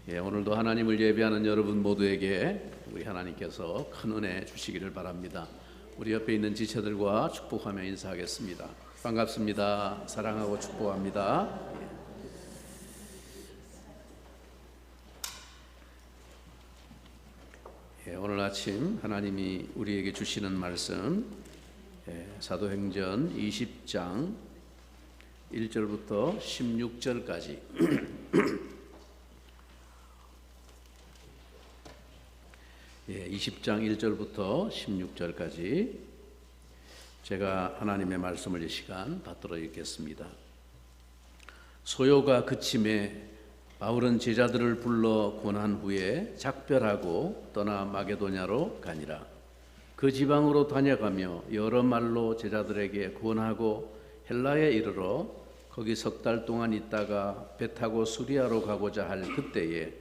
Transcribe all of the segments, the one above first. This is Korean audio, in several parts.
오늘도 하나님을 예배하는 여러분 모두에게 우리 하나님께서 큰 은혜 주시기를 바랍니다. 우리 옆에 있는 지체들과 축복하며 인사하겠습니다. 반갑습니다. 사랑하고 축복합니다. 오늘 아침 하나님이 우리에게 주시는 말씀 사도행전 20장 1절부터 16절까지 20장 1절부터 16절까지 제가 하나님의 말씀을 이 시간 받들어 읽겠습니다. 소요가 그침에 바울은 제자들을 불러 권한 후에 작별하고 떠나 마게도냐로 가니라. 그 지방으로 다녀가며 여러 말로 제자들에게 권하고 헬라에 이르러 거기 석 달 동안 있다가 배 타고 수리아로 가고자 할 그때에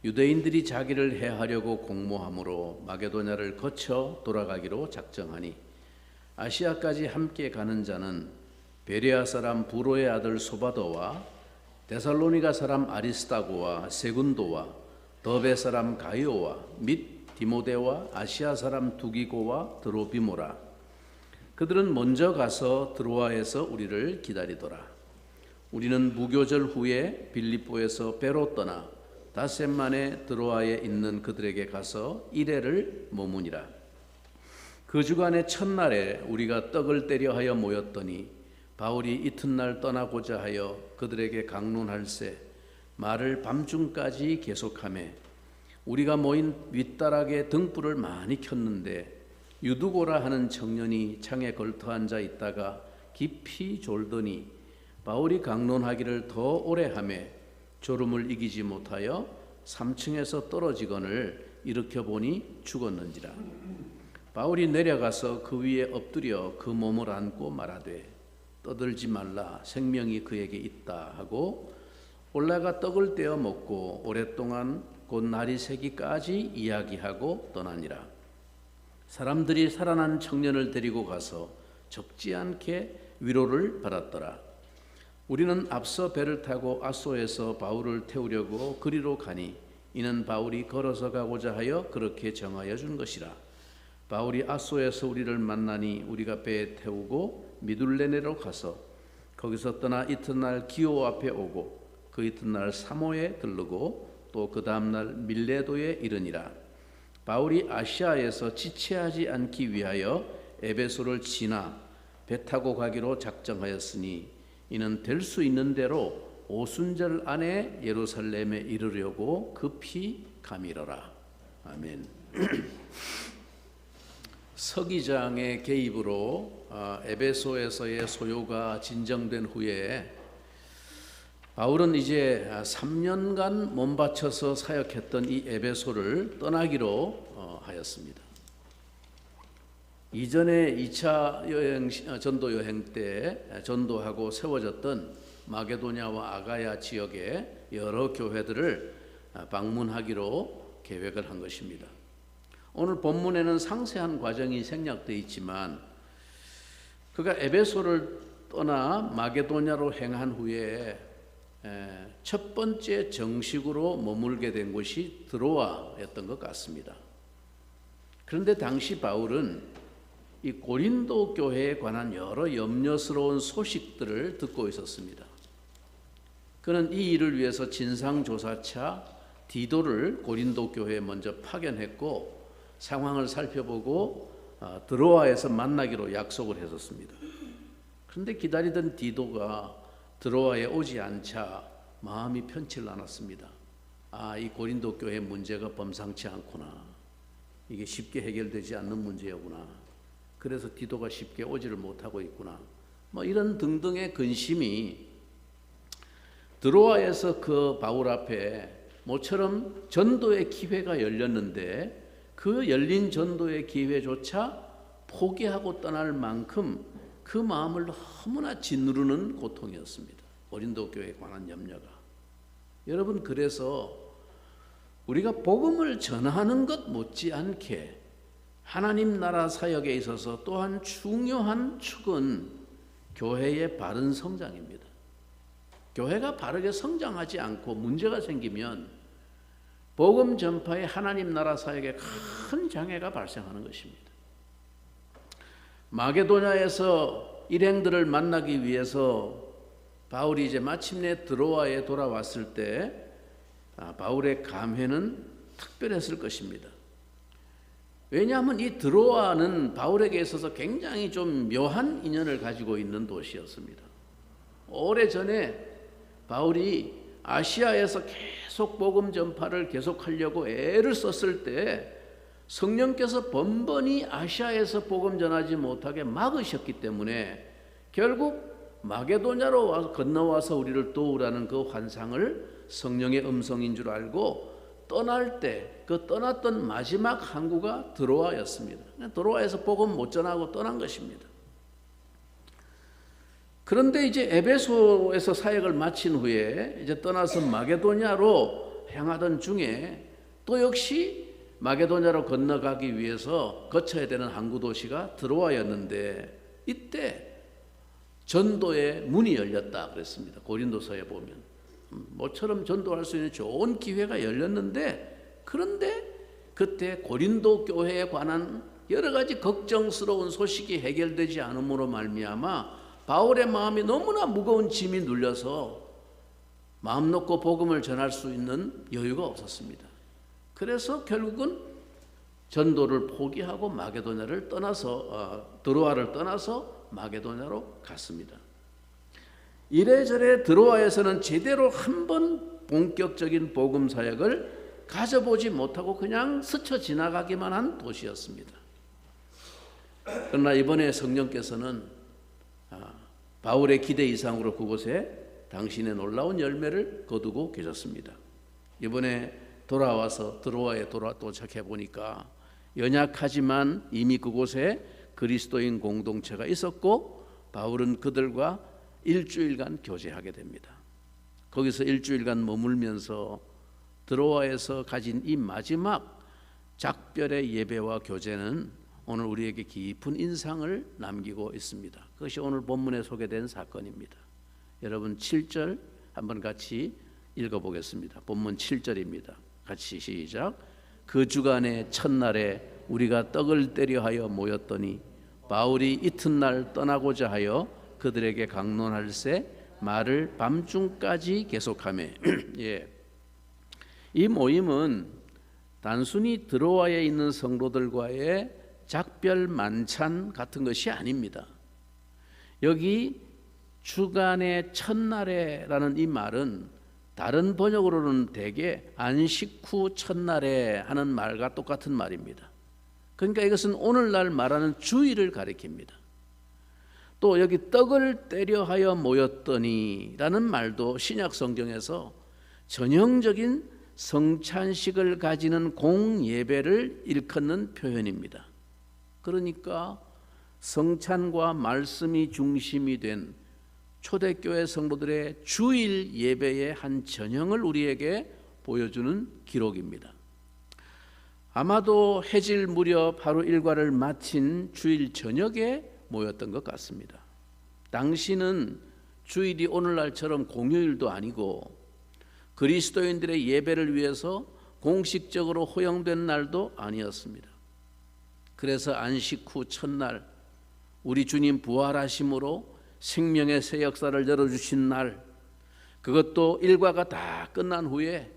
유대인들이 자기를 해하려고 공모함으로 마게도냐를 거쳐 돌아가기로 작정하니 아시아까지 함께 가는 자는 베레아 사람 부로의 아들 소바더와 데살로니가 사람 아리스다고와 세군도와 더베 사람 가이오와 및 디모데와 아시아 사람 두기고와 드로비모라. 그들은 먼저 가서 드로아에서 우리를 기다리더라. 우리는 무교절 후에 빌립보에서 배로 떠나 닷새 만에 드로아에 있는 그들에게 가서 이레를 머무니라. 그 주간의 첫날에 우리가 떡을 때려 하여 모였더니 바울이 이튿날 떠나고자 하여 그들에게 강론할세 말을 밤중까지 계속하매 우리가 모인 윗다락에 등불을 많이 켰는데 유두고라 하는 청년이 창에 걸터 앉아 있다가 깊이 졸더니 바울이 강론하기를 더 오래 하매 졸음을 이기지 못하여 3층에서 떨어지거늘 일으켜 보니 죽었는지라. 바울이 내려가서 그 위에 엎드려 그 몸을 안고 말하되 떠들지 말라 생명이 그에게 있다 하고 올라가 떡을 떼어 먹고 오랫동안 곧 날이 새기까지 이야기하고 떠나니라. 사람들이 살아난 청년을 데리고 가서 적지 않게 위로를 받았더라. 우리는 앞서 배를 타고 아소에서 바울을 태우려고 그리로 가니 이는 바울이 걸어서 가고자 하여 그렇게 정하여 준 것이라. 바울이 아소에서 우리를 만나니 우리가 배에 태우고 미둘레네로 가서 거기서 떠나 이튿날 기오 앞에 오고 그 이튿날 사모에 들르고 또 그 다음날 밀레도에 이르니라. 바울이 아시아에서 지체하지 않기 위하여 에베소를 지나 배 타고 가기로 작정하였으니 이는 될 수 있는 대로 오순절 안에 예루살렘에 이르려고 급히 가미러라. 아멘. 서기장의 개입으로 에베소에서의 소요가 진정된 후에 바울은 이제 3년간 몸바쳐서 사역했던 이 에베소를 떠나기로 하였습니다. 이전에 2차 전도 여행 때 전도하고 세워졌던 마게도냐와 아가야 지역의 여러 교회들을 방문하기로 계획을 한 것입니다. 오늘 본문에는 상세한 과정이 생략되어 있지만 그가 에베소를 떠나 마게도냐로 행한 후에 첫 번째 정식으로 머물게 된 곳이 드로아였던 것 같습니다. 그런데 당시 바울은 이 고린도 교회에 관한 여러 염려스러운 소식들을 듣고 있었습니다. 그는 이 일을 위해서 진상조사차 디도를 고린도 교회에 먼저 파견했고 상황을 살펴보고 드로아에서 만나기로 약속을 했었습니다. 그런데 기다리던 디도가 드로아에 오지 않자 마음이 편치를 않았습니다. 이 고린도 교회 문제가 범상치 않구나. 이게 쉽게 해결되지 않는 문제였구나. 그래서 디도가 쉽게 오지를 못하고 있구나. 이런 등등의 근심이 드로아에서 그 바울 앞에 모처럼 전도의 기회가 열렸는데 그 열린 전도의 기회조차 포기하고 떠날 만큼 그 마음을 너무나 짓누르는 고통이었습니다. 고린도 교회에 관한 염려가. 여러분, 그래서 우리가 복음을 전하는 것 못지않게 하나님 나라 사역에 있어서 또한 중요한 축은 교회의 바른 성장입니다. 교회가 바르게 성장하지 않고 문제가 생기면 복음 전파의 하나님 나라 사역에 큰 장애가 발생하는 것입니다. 마게도냐에서 일행들을 만나기 위해서 바울이 이제 마침내 드로아에 돌아왔을 때 바울의 감회는 특별했을 것입니다. 왜냐하면 이 드로아는 바울에게 있어서 굉장히 좀 묘한 인연을 가지고 있는 도시였습니다. 오래전에 바울이 아시아에서 계속 복음 전파를 계속하려고 애를 썼을 때 성령께서 번번이 아시아에서 복음 전하지 못하게 막으셨기 때문에 결국 마게도냐로 와서 건너와서 우리를 도우라는 그 환상을 성령의 음성인 줄 알고 떠날 때 그 떠났던 마지막 항구가 드로아였습니다. 드로아에서 복음 못 전하고 떠난 것입니다. 그런데 이제 에베소에서 사역을 마친 후에 이제 떠나서 마게도냐로 향하던 중에 또 역시 마게도냐로 건너가기 위해서 거쳐야 되는 항구 도시가 드로아였는데 이때 전도의 문이 열렸다 그랬습니다. 고린도서에 보면 모처럼 전도할 수 있는 좋은 기회가 열렸는데 그런데 그때 고린도 교회에 관한 여러 가지 걱정스러운 소식이 해결되지 않음으로 말미암아 바울의 마음이 너무나 무거운 짐이 눌려서 마음 놓고 복음을 전할 수 있는 여유가 없었습니다. 그래서 결국은 전도를 포기하고 마게도냐를 떠나서 드로아를 떠나서 마게도냐로 갔습니다. 이래저래 드로아에서는 제대로 한번 본격적인 복음 사역을 가져보지 못하고 그냥 스쳐 지나가기만 한 도시였습니다. 그러나 이번에 성령께서는 바울의 기대 이상으로 그곳에 당신의 놀라운 열매를 거두고 계셨습니다. 이번에 돌아와서 드로아에 도착해 보니까 연약하지만 이미 그곳에 그리스도인 공동체가 있었고 바울은 그들과 일주일간 교제하게 됩니다. 거기서 일주일간 머물면서 드로아에서 가진 이 마지막 작별의 예배와 교제는 오늘 우리에게 깊은 인상을 남기고 있습니다. 그것이 오늘 본문에 소개된 사건입니다. 여러분 7절 한번 같이 읽어보겠습니다. 본문 7절입니다. 같이 시작. 그 주간의 첫날에 우리가 떡을 떼려 하여 모였더니 바울이 이튿날 떠나고자 하여 그들에게 강론할세 말을 밤중까지 계속하며 예. 이 모임은 단순히 드로아에 있는 성도들과의 작별 만찬 같은 것이 아닙니다. 여기 주간의 첫날에라는 이 말은 다른 번역으로는 대개 안식 후 첫날에 하는 말과 똑같은 말입니다. 그러니까 이것은 오늘날 말하는 주일을 가리킵니다. 또 여기 떡을 떼려 하여 모였더니 라는 말도 신약 성경에서 전형적인 성찬식을 가지는 공예배를 일컫는 표현입니다. 그러니까 성찬과 말씀이 중심이 된 초대교회 성도들의 주일 예배의 한 전형을 우리에게 보여주는 기록입니다. 아마도 해질 무렵 하루 일과를 마친 주일 저녁에 모였던 것 같습니다. 당시는 주일이 오늘날처럼 공휴일도 아니고 그리스도인들의 예배를 위해서 공식적으로 허용된 날도 아니었습니다. 그래서 안식 후 첫날 우리 주님 부활하심으로 생명의 새 역사를 열어주신 날, 그것도 일과가 다 끝난 후에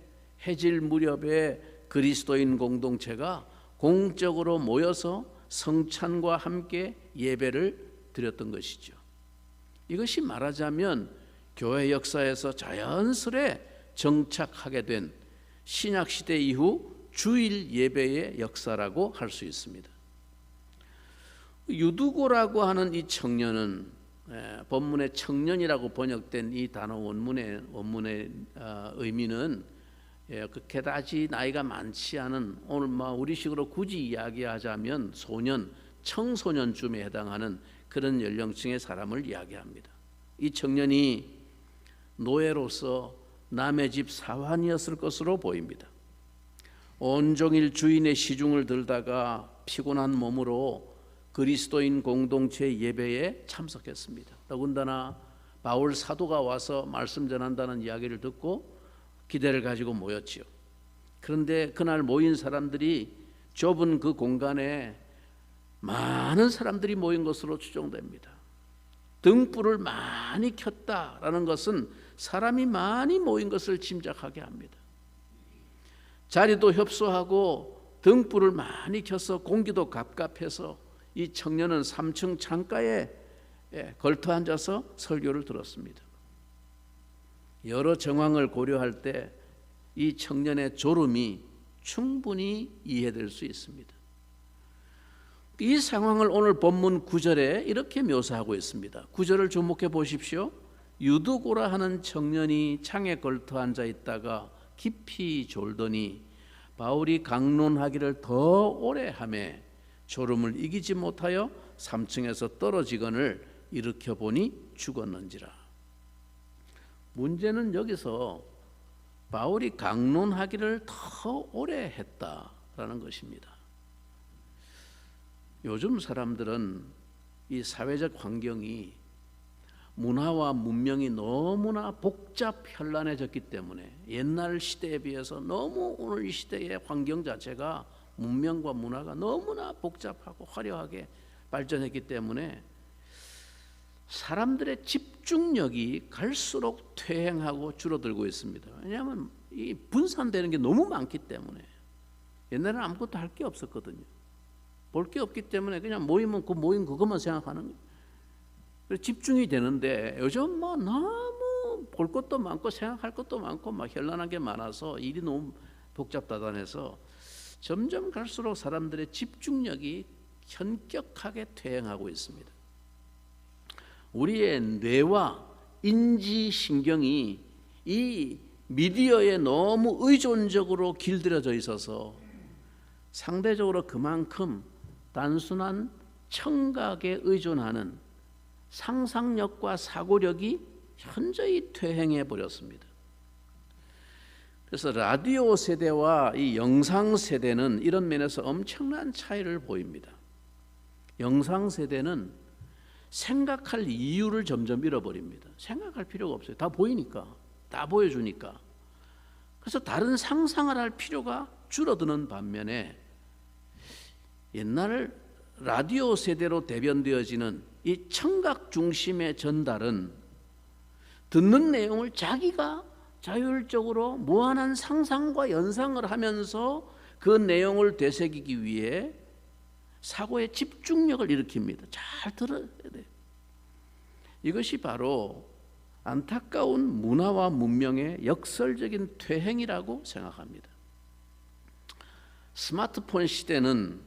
해질 무렵에 그리스도인 공동체가 공적으로 모여서 성찬과 함께 예배를 드렸던 것이죠. 이것이 말하자면 교회 역사에서 자연스레 정착하게 된 신약시대 이후 주일 예배의 역사라고 할 수 있습니다. 유두고라고 하는 이 청년은 본문의 청년이라고 번역된 이 단어 원문의 의미는 그다지 나이가 많지 않은, 오늘 우리식으로 굳이 이야기하자면 소년, 청소년쯤에 해당하는 그런 연령층의 사람을 이야기합니다. 이 청년이 노예로서 남의 집 사환이었을 것으로 보입니다. 온종일 주인의 시중을 들다가 피곤한 몸으로 그리스도인 공동체 예배에 참석했습니다. 더군다나 바울 사도가 와서 말씀 전한다는 이야기를 듣고 기대를 가지고 모였지요. 그런데 그날 모인 사람들이 좁은 그 공간에 많은 사람들이 모인 것으로 추정됩니다. 등불을 많이 켰다라는 것은 사람이 많이 모인 것을 짐작하게 합니다. 자리도 협소하고 등불을 많이 켜서 공기도 갑갑해서 이 청년은 3층 창가에 걸터 앉아서 설교를 들었습니다. 여러 정황을 고려할 때 이 청년의 졸음이 충분히 이해될 수 있습니다. 이 상황을 오늘 본문 9절에 이렇게 묘사하고 있습니다. 9절을 주목해 보십시오. 유두고라 하는 청년이 창에 걸터 앉아 있다가 깊이 졸더니 바울이 강론하기를 더 오래 하매 졸음을 이기지 못하여 3층에서 떨어지거늘 일으켜 보니 죽었는지라. 문제는 여기서 바울이 강론하기를 더 오래 했다라는 것입니다. 요즘 사람들은 이 사회적 환경이 문화와 문명이 너무나 복잡 현란해졌기 때문에 옛날 시대에 비해서 너무 오늘 이 시대의 환경 자체가 문명과 문화가 너무나 복잡하고 화려하게 발전했기 때문에 사람들의 집중력이 갈수록 퇴행하고 줄어들고 있습니다. 왜냐하면 이 분산되는 게 너무 많기 때문에. 옛날에는 아무것도 할 게 없었거든요. 볼 게 없기 때문에 그냥 모이면 그 모임 그것만 생각하는 거예요. 그래서 집중이 되는데 요즘 뭐 너무 볼 것도 많고 생각할 것도 많고 막 현란한 게 많아서 일이 너무 복잡다단해서 점점 갈수록 사람들의 집중력이 현격하게 퇴행하고 있습니다. 우리의 뇌와 인지신경이 이 미디어에 너무 의존적으로 길들여져 있어서 상대적으로 그만큼 단순한 청각에 의존하는 상상력과 사고력이 현저히 퇴행해 버렸습니다. 그래서 라디오 세대와 이 영상 세대는 이런 면에서 엄청난 차이를 보입니다. 영상 세대는 생각할 이유를 점점 잃어버립니다. 생각할 필요가 없어요. 다 보이니까, 다 보여주니까. 그래서 다른 상상을 할 필요가 줄어드는 반면에 옛날 라디오 세대로 대변되어지는 이 청각 중심의 전달은 듣는 내용을 자기가 자율적으로 무한한 상상과 연상을 하면서 그 내용을 되새기기 위해 사고의 집중력을 일으킵니다. 잘 들어야 돼요. 이것이 바로 안타까운 문화와 문명의 역설적인 퇴행이라고 생각합니다. 스마트폰 시대는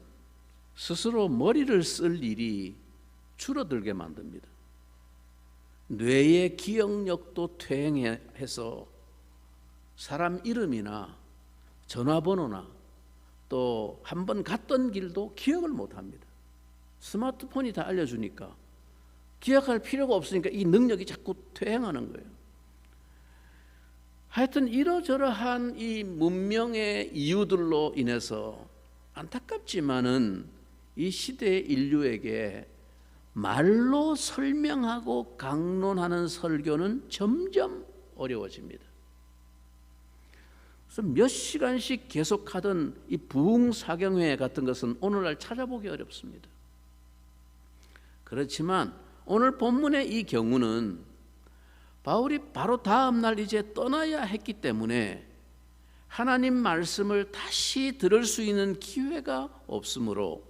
스스로 머리를 쓸 일이 줄어들게 만듭니다. 뇌의 기억력도 퇴행해서 사람 이름이나 전화번호나 또 한 번 갔던 길도 기억을 못합니다. 스마트폰이 다 알려주니까 기억할 필요가 없으니까 이 능력이 자꾸 퇴행하는 거예요. 하여튼 이러저러한 이 문명의 이유들로 인해서 안타깝지만은 이 시대의 인류에게 말로 설명하고 강론하는 설교는 점점 어려워집니다. 그래서 몇 시간씩 계속하던 이 부흥사경회 같은 것은 오늘날 찾아보기 어렵습니다. 그렇지만 오늘 본문의 이 경우는 바울이 바로 다음 날 이제 떠나야 했기 때문에 하나님 말씀을 다시 들을 수 있는 기회가 없으므로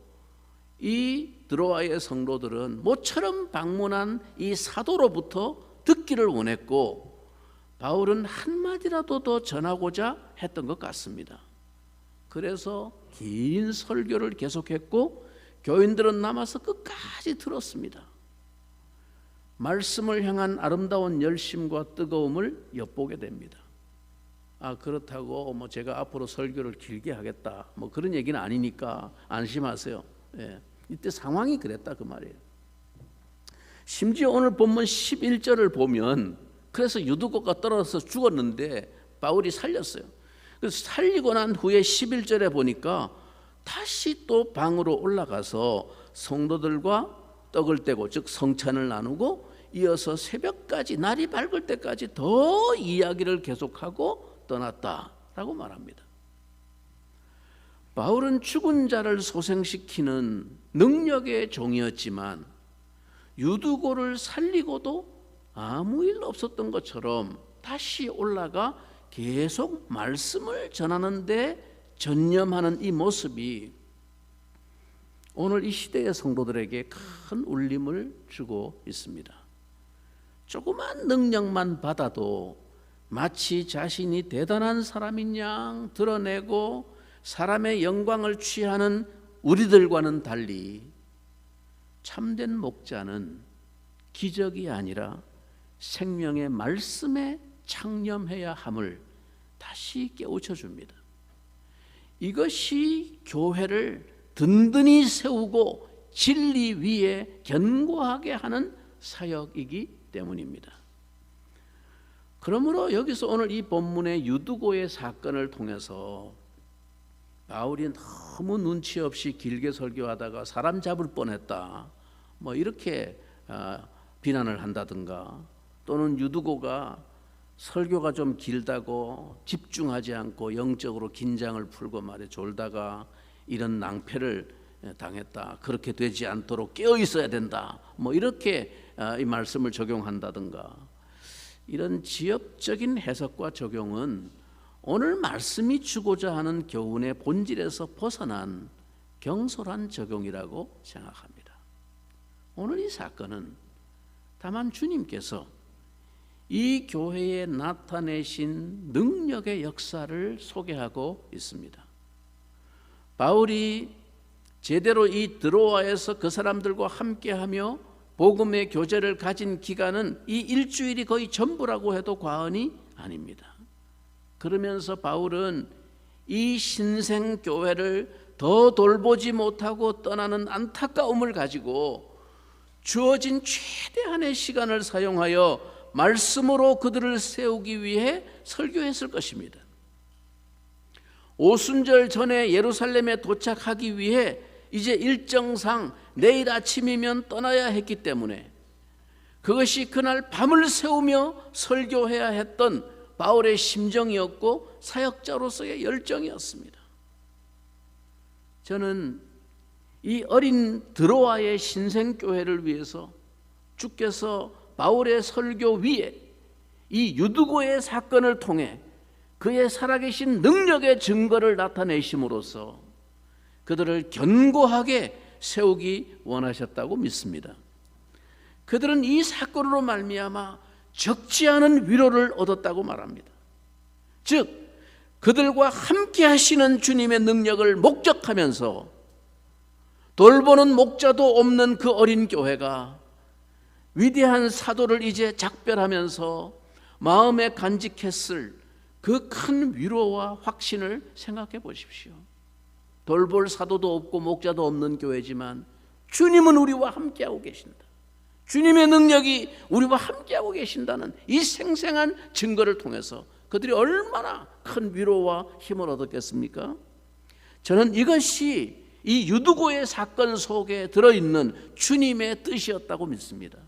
이 드로아의 성도들은 모처럼 방문한 이 사도로부터 듣기를 원했고 바울은 한마디라도 더 전하고자 했던 것 같습니다. 그래서 긴 설교를 계속했고 교인들은 남아서 끝까지 들었습니다. 말씀을 향한 아름다운 열심과 뜨거움을 엿보게 됩니다. 그렇다고 뭐 제가 앞으로 설교를 길게 하겠다 뭐 그런 얘기는 아니니까 안심하세요. 예. 이때 상황이 그랬다 그 말이에요. 심지어 오늘 본문 11절을 보면 그래서 유두고가 떨어져서 죽었는데 바울이 살렸어요. 그래서 살리고 난 후에 11절에 보니까 다시 또 방으로 올라가서 성도들과 떡을 떼고 즉 성찬을 나누고 이어서 새벽까지 날이 밝을 때까지 더 이야기를 계속하고 떠났다라고 말합니다. 바울은 죽은 자를 소생시키는 능력의 종이었지만 유두고를 살리고도 아무 일 없었던 것처럼 다시 올라가 계속 말씀을 전하는 데 전념하는 이 모습이 오늘 이 시대의 성도들에게 큰 울림을 주고 있습니다. 조그만 능력만 받아도 마치 자신이 대단한 사람인 양 드러내고 사람의 영광을 취하는 우리들과는 달리 참된 목자는 기적이 아니라 생명의 말씀에 창념해야 함을 다시 깨우쳐 줍니다. 이것이 교회를 든든히 세우고 진리 위에 견고하게 하는 사역이기 때문입니다. 그러므로 여기서 오늘 이 본문의 유두고의 사건을 통해서 바울이 너무 눈치 없이 길게 설교하다가 사람 잡을 뻔했다, 뭐 이렇게 비난을 한다든가, 또는 유두고가 설교가 좀 길다고 집중하지 않고 영적으로 긴장을 풀고 말에 졸다가 이런 낭패를 당했다, 그렇게 되지 않도록 깨어 있어야 된다, 뭐 이렇게 이 말씀을 적용한다든가, 이런 지엽적인 해석과 적용은 오늘 말씀이 주고자 하는 교훈의 본질에서 벗어난 경솔한 적용이라고 생각합니다. 오늘 이 사건은 다만 주님께서 이 교회에 나타내신 능력의 역사를 소개하고 있습니다. 바울이 제대로 이 드로아에서 그 사람들과 함께하며 복음의 교제를 가진 기간은 이 일주일이 거의 전부라고 해도 과언이 아닙니다. 그러면서 바울은 이 신생교회를 더 돌보지 못하고 떠나는 안타까움을 가지고 주어진 최대한의 시간을 사용하여 말씀으로 그들을 세우기 위해 설교했을 것입니다. 오순절 전에 예루살렘에 도착하기 위해 이제 일정상 내일 아침이면 떠나야 했기 때문에 그것이 그날 밤을 새우며 설교해야 했던 바울의 심정이었고 사역자로서의 열정이었습니다. 저는 이 어린 드로아의 신생교회를 위해서 주께서 바울의 설교 위에 이 유두고의 사건을 통해 그의 살아계신 능력의 증거를 나타내심으로써 그들을 견고하게 세우기 원하셨다고 믿습니다. 그들은 이 사건으로 말미암아 적지 않은 위로를 얻었다고 말합니다. 즉 그들과 함께 하시는 주님의 능력을 목적하면서 돌보는 목자도 없는 그 어린 교회가 위대한 사도를 이제 작별하면서 마음에 간직했을 그 큰 위로와 확신을 생각해 보십시오. 돌볼 사도도 없고 목자도 없는 교회지만 주님은 우리와 함께하고 계신다, 주님의 능력이 우리와 함께하고 계신다는 이 생생한 증거를 통해서 그들이 얼마나 큰 위로와 힘을 얻었겠습니까? 저는 이것이 이 유두고의 사건 속에 들어있는 주님의 뜻이었다고 믿습니다.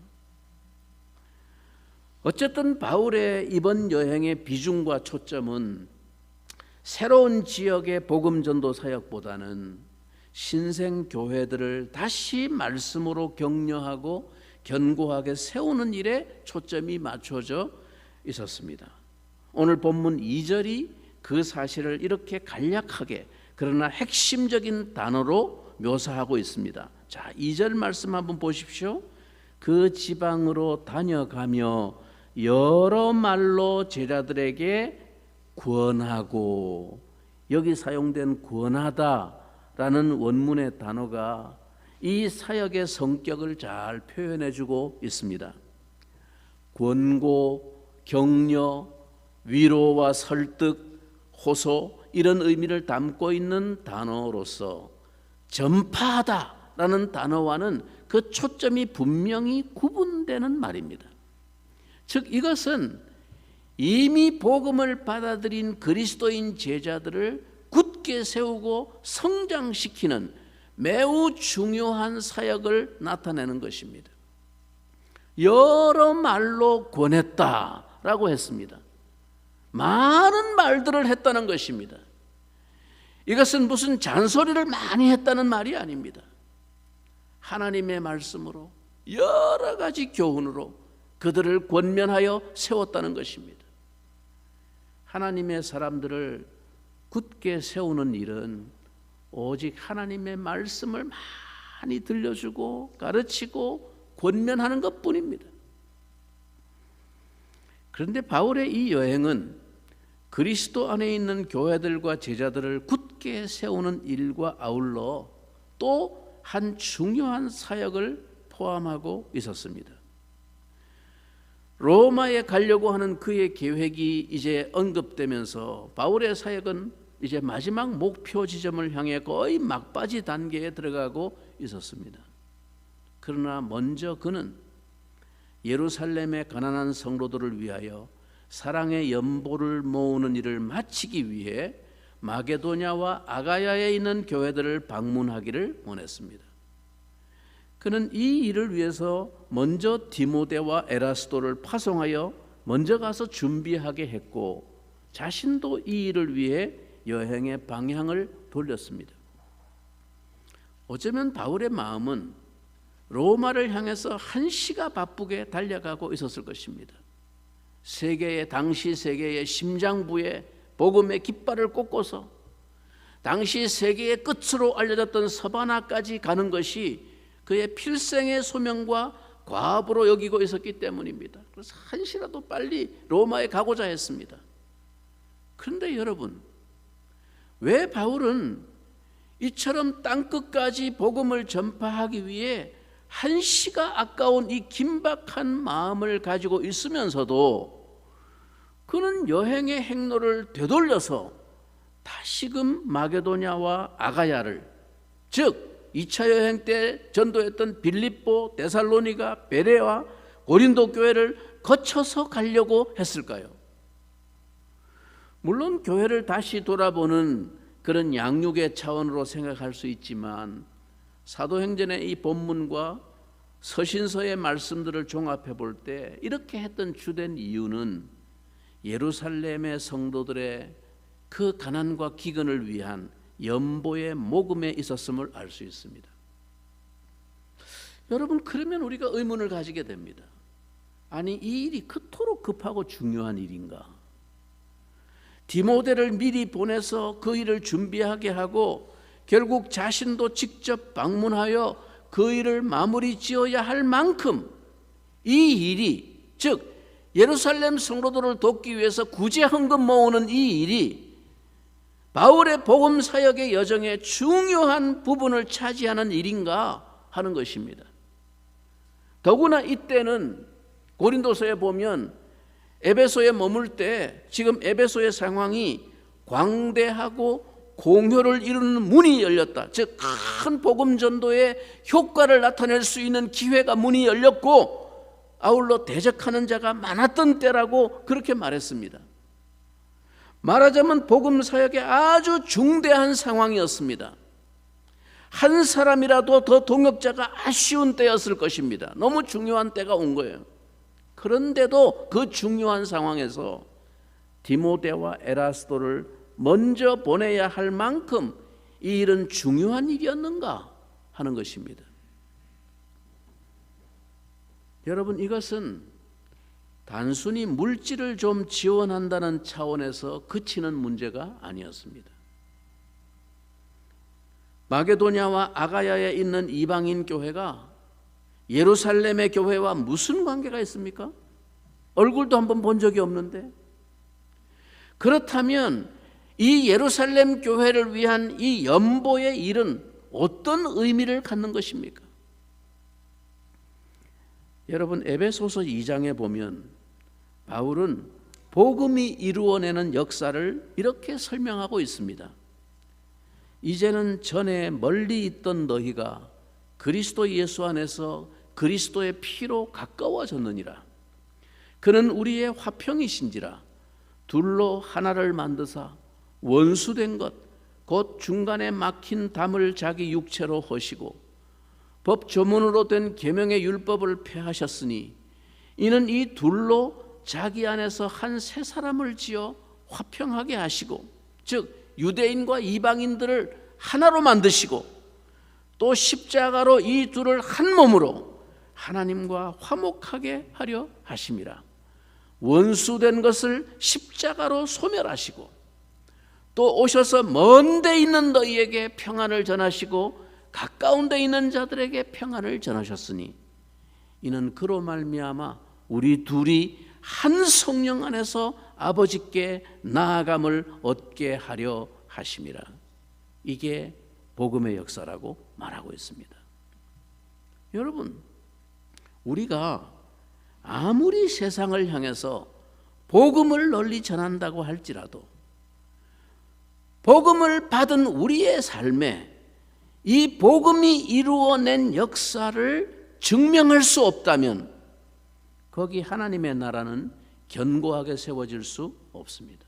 어쨌든 바울의 이번 여행의 비중과 초점은 새로운 지역의 복음 전도 사역보다는 신생 교회들을 다시 말씀으로 격려하고 견고하게 세우는 일에 초점이 맞춰져 있었습니다. 오늘 본문 2절이 그 사실을 이렇게 간략하게 그러나 핵심적인 단어로 묘사하고 있습니다. 자, 2절 말씀 한번 보십시오. 그 지방으로 다녀가며 여러 말로 제자들에게 권하고, 여기 사용된 권하다라는 원문의 단어가 이 사역의 성격을 잘 표현해주고 있습니다. 권고, 격려, 위로와 설득, 호소, 이런 의미를 담고 있는 단어로서 전파하다라는 단어와는 그 초점이 분명히 구분되는 말입니다. 즉 이것은 이미 복음을 받아들인 그리스도인 제자들을 굳게 세우고 성장시키는 매우 중요한 사역을 나타내는 것입니다. 여러 말로 권했다라고 했습니다. 많은 말들을 했다는 것입니다. 이것은 무슨 잔소리를 많이 했다는 말이 아닙니다. 하나님의 말씀으로 여러 가지 교훈으로 그들을 권면하여 세웠다는 것입니다. 하나님의 사람들을 굳게 세우는 일은 오직 하나님의 말씀을 많이 들려주고 가르치고 권면하는 것뿐입니다. 그런데 바울의 이 여행은 그리스도 안에 있는 교회들과 제자들을 굳게 세우는 일과 아울러 또 한 중요한 사역을 포함하고 있었습니다. 로마에 가려고 하는 그의 계획이 이제 언급되면서 바울의 사역은 이제 마지막 목표 지점을 향해 거의 막바지 단계에 들어가고 있었습니다. 그러나 먼저 그는 예루살렘의 가난한 성도들을 위하여 사랑의 연보를 모으는 일을 마치기 위해 마게도냐와 아가야에 있는 교회들을 방문하기를 원했습니다. 그는 이 일을 위해서 먼저 디모데와 에라스도를 파송하여 먼저 가서 준비하게 했고 자신도 이 일을 위해 여행의 방향을 돌렸습니다. 어쩌면 바울의 마음은 로마를 향해서 한시가 바쁘게 달려가고 있었을 것입니다. 당시 세계의 심장부에 복음의 깃발을 꽂고서 당시 세계의 끝으로 알려졌던 서바나까지 가는 것이 그의 필생의 소명과 과업으로 여기고 있었기 때문입니다. 그래서 한시라도 빨리 로마에 가고자 했습니다. 그런데 여러분, 왜 바울은 이처럼 땅끝까지 복음을 전파하기 위해 한시가 아까운 이 긴박한 마음을 가지고 있으면서도 그는 여행의 행로를 되돌려서 다시금 마게도냐와 아가야를, 즉 2차 여행 때 전도했던 빌립보, 데살로니가, 베레와 고린도 교회를 거쳐서 가려고 했을까요? 물론 교회를 다시 돌아보는 그런 양육의 차원으로 생각할 수 있지만 사도행전의 이 본문과 서신서의 말씀들을 종합해 볼 때 이렇게 했던 주된 이유는 예루살렘의 성도들의 그 가난과 기근을 위한 연보의 모금에 있었음을 알 수 있습니다. 여러분, 그러면 우리가 의문을 가지게 됩니다. 아니, 이 일이 그토록 급하고 중요한 일인가? 디모데를 미리 보내서 그 일을 준비하게 하고 결국 자신도 직접 방문하여 그 일을 마무리 지어야 할 만큼 이 일이, 즉 예루살렘 성도들을 돕기 위해서 구제 헌금 모으는 이 일이 바울의 복음 사역의 여정의 중요한 부분을 차지하는 일인가 하는 것입니다. 더구나 이때는 고린도서에 보면 에베소에 머물 때 지금 에베소의 상황이 광대하고 공효를 이루는 문이 열렸다. 즉 큰 복음 전도의 효과를 나타낼 수 있는 기회가 문이 열렸고 아울러 대적하는 자가 많았던 때라고 그렇게 말했습니다. 말하자면 복음 사역의 아주 중대한 상황이었습니다. 한 사람이라도 더 동역자가 아쉬운 때였을 것입니다. 너무 중요한 때가 온 거예요. 그런데도 그 중요한 상황에서 디모데와 에라스도를 먼저 보내야 할 만큼 이 일은 중요한 일이었는가 하는 것입니다. 여러분, 이것은 단순히 물질을 좀 지원한다는 차원에서 그치는 문제가 아니었습니다. 마게도냐와 아가야에 있는 이방인 교회가 예루살렘의 교회와 무슨 관계가 있습니까? 얼굴도 한번 본 적이 없는데. 그렇다면 이 예루살렘 교회를 위한 이 연보의 일은 어떤 의미를 갖는 것입니까? 여러분, 에베소서 2장에 보면 바울은 복음이 이루어내는 역사를 이렇게 설명하고 있습니다. 이제는 전에 멀리 있던 너희가 그리스도 예수 안에서 그리스도의 피로 가까워졌느니라. 그는 우리의 화평이신지라. 둘로 하나를 만드사 원수된 것 곧 중간에 막힌 담을 자기 육체로 허시고 법 조문으로 된 계명의 율법을 폐하셨으니 이는 이 둘로 자기 안에서 한 새 사람을 지어 화평하게 하시고, 즉 유대인과 이방인들을 하나로 만드시고 또 십자가로 이 둘을 한 몸으로 하나님과 화목하게 하려 하심이라. 원수된 것을 십자가로 소멸하시고 또 오셔서 먼 데 있는 너희에게 평안을 전하시고 가까운 데 있는 자들에게 평안을 전하셨으니 이는 그로 말미암아 우리 둘이 한 성령 안에서 아버지께 나아감을 얻게 하려 하심이라. 이게 복음의 역사라고 말하고 있습니다. 여러분, 우리가 아무리 세상을 향해서 복음을 널리 전한다고 할지라도 복음을 받은 우리의 삶에 이 복음이 이루어낸 역사를 증명할 수 없다면 거기 하나님의 나라는 견고하게 세워질 수 없습니다.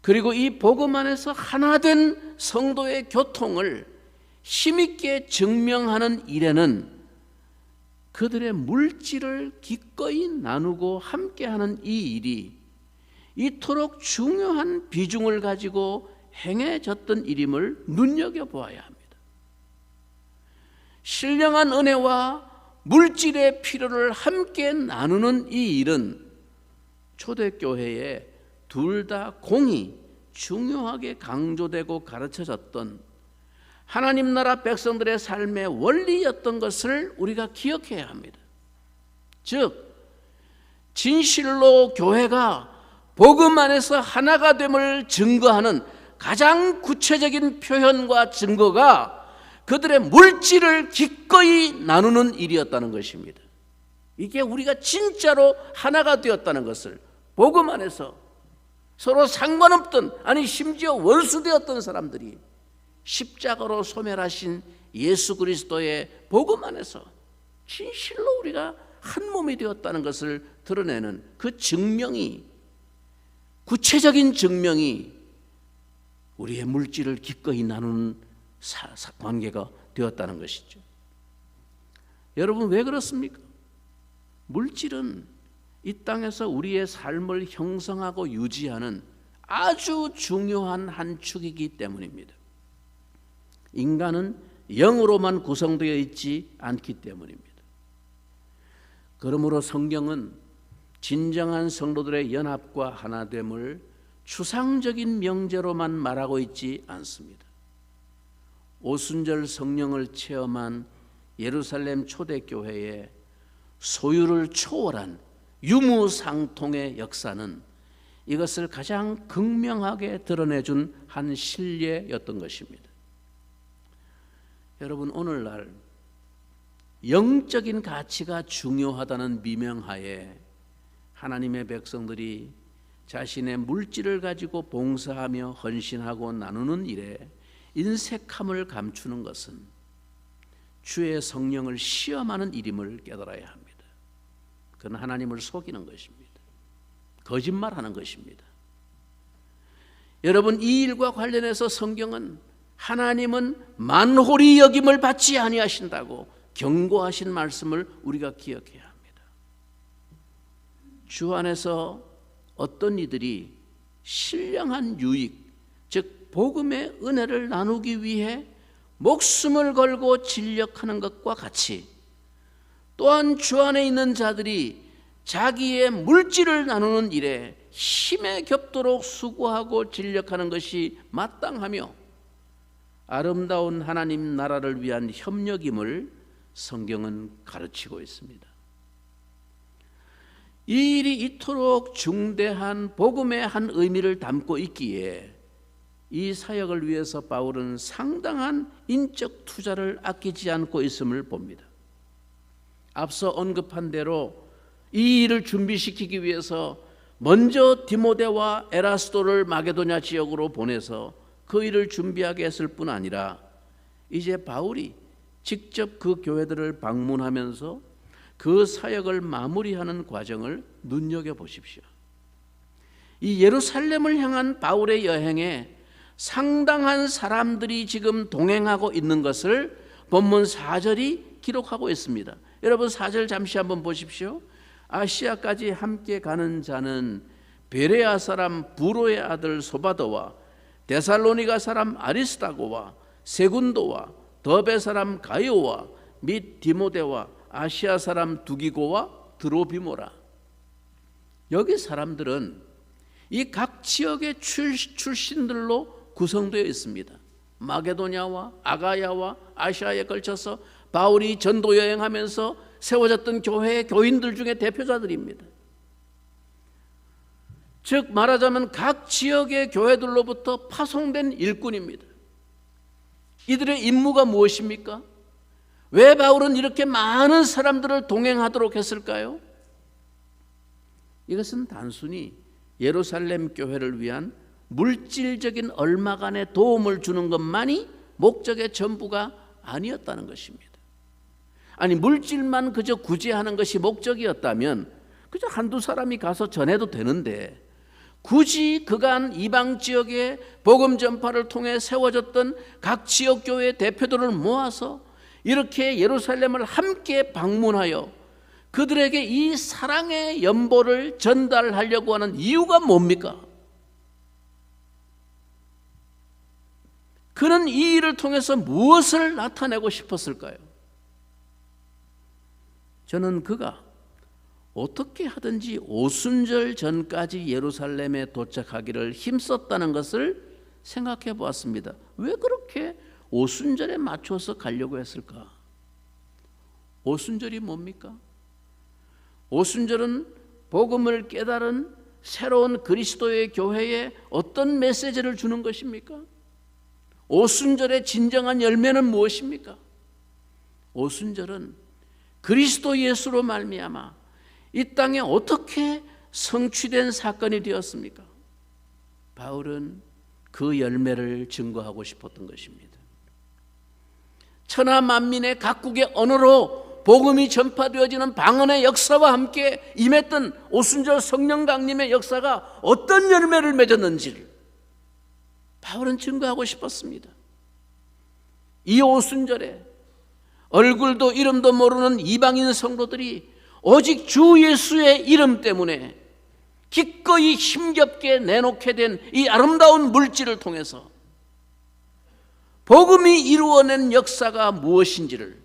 그리고 이 복음 안에서 하나된 성도의 교통을 힘있게 증명하는 일에는 그들의 물질을 기꺼이 나누고 함께하는 이 일이 이토록 중요한 비중을 가지고 행해졌던 일임을 눈여겨보아야 합니다. 신령한 은혜와 물질의 필요를 함께 나누는 이 일은 초대교회에 둘 다 공히 중요하게 강조되고 가르쳐졌던 하나님 나라 백성들의 삶의 원리였던 것을 우리가 기억해야 합니다. 즉 진실로 교회가 복음 안에서 하나가 됨을 증거하는 가장 구체적인 표현과 증거가 그들의 물질을 기꺼이 나누는 일이었다는 것입니다. 이게 우리가 진짜로 하나가 되었다는 것을 복음 안에서 서로 상관없던, 아니 심지어 원수되었던 사람들이 십자가로 소멸하신 예수 그리스도의 복음 안에서 진실로 우리가 한 몸이 되었다는 것을 드러내는 그 증명이, 구체적인 증명이 우리의 물질을 기꺼이 나누는 관계가 되었다는 것이죠. 여러분, 왜 그렇습니까? 물질은 이 땅에서 우리의 삶을 형성하고 유지하는 아주 중요한 한 축이기 때문입니다. 인간은 영으로만 구성되어 있지 않기 때문입니다. 그러므로 성경은 진정한 성도들의 연합과 하나됨을 추상적인 명제로만 말하고 있지 않습니다. 오순절 성령을 체험한 예루살렘 초대교회의 소유를 초월한 유무상통의 역사는 이것을 가장 극명하게 드러내준 한 실례였던 것입니다. 여러분, 오늘날 영적인 가치가 중요하다는 미명하에 하나님의 백성들이 자신의 물질을 가지고 봉사하며 헌신하고 나누는 일에 인색함을 감추는 것은 주의 성령을 시험하는 일임을 깨달아야 합니다. 그건 하나님을 속이는 것입니다. 거짓말하는 것입니다. 여러분, 이 일과 관련해서 성경은 하나님은 만홀히 여김을 받지 아니하신다고 경고하신 말씀을 우리가 기억해야 합니다. 주 안에서 어떤 이들이 신령한 유익, 즉 복음의 은혜를 나누기 위해 목숨을 걸고 진력하는 것과 같이 또한 주 안에 있는 자들이 자기의 물질을 나누는 일에 힘에 겹도록 수고하고 진력하는 것이 마땅하며 아름다운 하나님 나라를 위한 협력임을 성경은 가르치고 있습니다. 이 일이 이토록 중대한 복음의 한 의미를 담고 있기에 이 사역을 위해서 바울은 상당한 인적 투자를 아끼지 않고 있음을 봅니다. 앞서 언급한 대로 이 일을 준비시키기 위해서 먼저 디모데와 에라스도를 마게도냐 지역으로 보내서 그 일을 준비하게 했을 뿐 아니라 이제 바울이 직접 그 교회들을 방문하면서 그 사역을 마무리하는 과정을 눈여겨보십시오. 이 예루살렘을 향한 바울의 여행에 상당한 사람들이 지금 동행하고 있는 것을 본문 4절이 기록하고 있습니다. 여러분, 4절 잠시 한번 보십시오. 아시아까지 함께 가는 자는 베레아 사람 부로의 아들 소바더와 데살로니가 사람 아리스다고와 세군도와 더베 사람 가이오와 및 디모데와 아시아 사람 두기고와 드로비모라. 여기 사람들은 이 각 지역의 출신들로 구성되어 있습니다. 마게도냐와 아가야와 아시아에 걸쳐서 바울이 전도 여행하면서 세워졌던 교회의 교인들 중에 대표자들입니다. 즉 말하자면 각 지역의 교회들로부터 파송된 일꾼입니다. 이들의 임무가 무엇입니까? 왜 바울은 이렇게 많은 사람들을 동행하도록 했을까요? 이것은 단순히 예루살렘 교회를 위한 물질적인 얼마간의 도움을 주는 것만이 목적의 전부가 아니었다는 것입니다. 아니, 물질만 그저 구제하는 것이 목적이었다면 그저 한두 사람이 가서 전해도 되는데, 굳이 그간 이방 지역의 복음 전파를 통해 세워졌던 각 지역 교회 대표들을 모아서 이렇게 예루살렘을 함께 방문하여 그들에게 이 사랑의 연보를 전달하려고 하는 이유가 뭡니까? 그는 이 일을 통해서 무엇을 나타내고 싶었을까요? 저는 그가 어떻게 하든지 오순절 전까지 예루살렘에 도착하기를 힘썼다는 것을 생각해 보았습니다. 왜 그렇게 오순절에 맞춰서 가려고 했을까? 오순절이 뭡니까? 오순절은 복음을 깨달은 새로운 그리스도의 교회에 어떤 메시지를 주는 것입니까? 오순절의 진정한 열매는 무엇입니까? 오순절은 그리스도 예수로 말미암아 이 땅에 어떻게 성취된 사건이 되었습니까? 바울은 그 열매를 증거하고 싶었던 것입니다. 천하 만민의 각국의 언어로 복음이 전파되어지는 방언의 역사와 함께 임했던 오순절 성령 강림의 역사가 어떤 열매를 맺었는지를 바울은 증거하고 싶었습니다. 이 오순절에 얼굴도 이름도 모르는 이방인 성도들이 오직 주 예수의 이름 때문에 기꺼이 힘겹게 내놓게 된 이 아름다운 물질을 통해서 복음이 이루어낸 역사가 무엇인지를,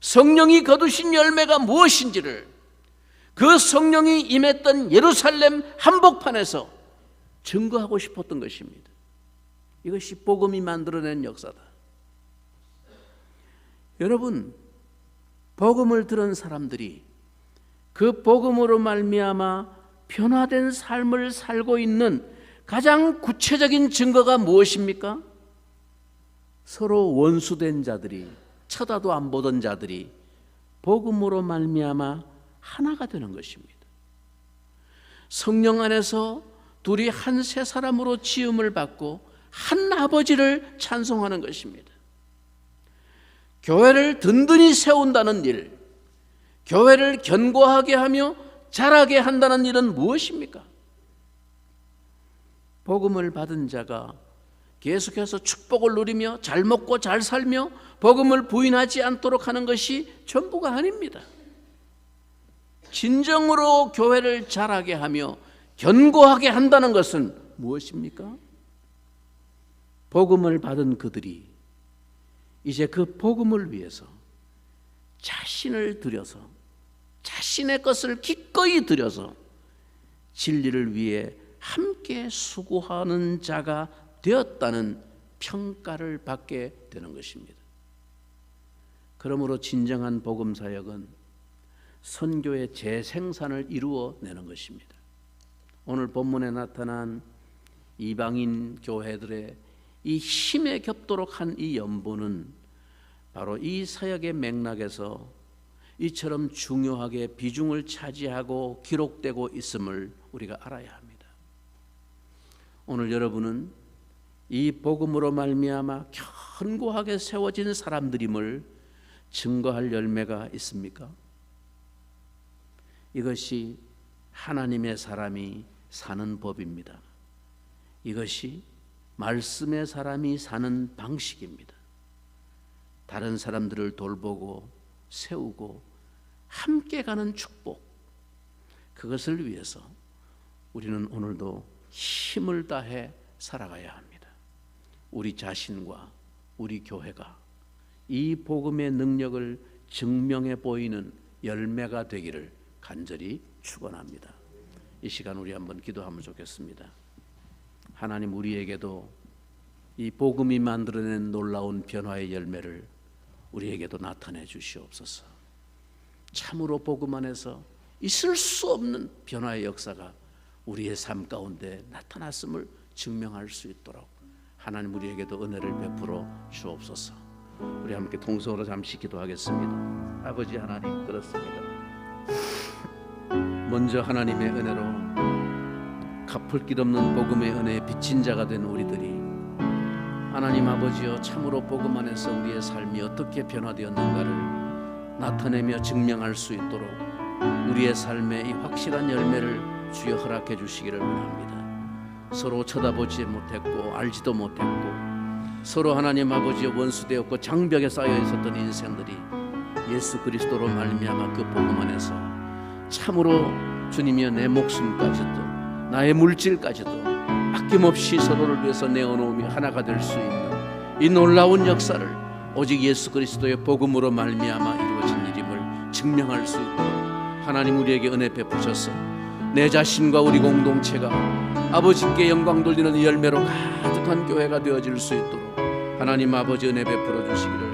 성령이 거두신 열매가 무엇인지를 그 성령이 임했던 예루살렘 한복판에서 증거하고 싶었던 것입니다. 이것이 복음이 만들어낸 역사다. 여러분, 복음을 들은 사람들이 그 복음으로 말미암아 변화된 삶을 살고 있는 가장 구체적인 증거가 무엇입니까? 서로 원수된 자들이, 쳐다도 안 보던 자들이 복음으로 말미암아 하나가 되는 것입니다. 성령 안에서 둘이 한 세 사람으로 지음을 받고 한 아버지를 찬송하는 것입니다. 교회를 든든히 세운다는 일, 교회를 견고하게 하며 자라게 한다는 일은 무엇입니까? 복음을 받은 자가 계속해서 축복을 누리며 잘 먹고 잘 살며 복음을 부인하지 않도록 하는 것이 전부가 아닙니다. 진정으로 교회를 자라게 하며 견고하게 한다는 것은 무엇입니까? 복음을 받은 그들이 이제 그 복음을 위해서 자신을 들여서, 자신의 것을 기꺼이 들여서 진리를 위해 함께 수고하는 자가 되었다는 평가를 받게 되는 것입니다. 그러므로 진정한 복음 사역은 선교의 재생산을 이루어내는 것입니다. 오늘 본문에 나타난 이방인 교회들의 이 힘에 겹도록 한 이 연보는 바로 이 사역의 맥락에서 이처럼 중요하게 비중을 차지하고 기록되고 있음을 우리가 알아야 합니다. 오늘 여러분은 이 복음으로 말미암아 견고하게 세워진 사람들임을 증거할 열매가 있습니까? 이것이 하나님의 사람이 사는 법입니다. 이것이 말씀의 사람이 사는 방식입니다. 다른 사람들을 돌보고 세우고 함께 가는 축복, 그것을 위해서 우리는 오늘도 힘을 다해 살아가야 합니다. 우리 자신과 우리 교회가 이 복음의 능력을 증명해 보이는 열매가 되기를 간절히 축원합니다. 이 시간 우리 한번 기도하면 좋겠습니다. 하나님, 우리에게도 이 복음이 만들어낸 놀라운 변화의 열매를 우리에게도 나타내 주시옵소서. 참으로 복음 안에서 있을 수 없는 변화의 역사가 우리의 삶 가운데 나타났음을 증명할 수 있도록 하나님 우리에게도 은혜를 베풀어 주옵소서. 우리 함께 통성으로 잠시 기도하겠습니다. 아버지 하나님, 그렇습니다. 먼저 하나님의 은혜로 갚을 길 없는 복음의 은혜에 빚진 자가 된 우리들이 하나님 아버지여, 참으로 복음 안에서 우리의 삶이 어떻게 변화되었는가를 나타내며 증명할 수 있도록 우리의 삶에 이 확실한 열매를 주여 허락해 주시기를 원합니다. 서로 쳐다보지 못했고 알지도 못했고 서로 하나님 아버지여 원수되었고 장벽에 쌓여 있었던 인생들이 예수 그리스도로 말미암아 그 복음 안에서 참으로 주님이여 내 목숨까지도 나의 물질까지도 아낌없이 서로를 위해서 내어놓으며 하나가 될 수 있는 이 놀라운 역사를 오직 예수 그리스도의 복음으로 말미암아 이루어진 일임을 증명할 수 있도록 하나님 우리에게 은혜 베푸셔서 내 자신과 우리 공동체가 아버지께 영광 돌리는 열매로 가득한 교회가 되어질 수 있도록 하나님 아버지 은혜 베풀어 주시기를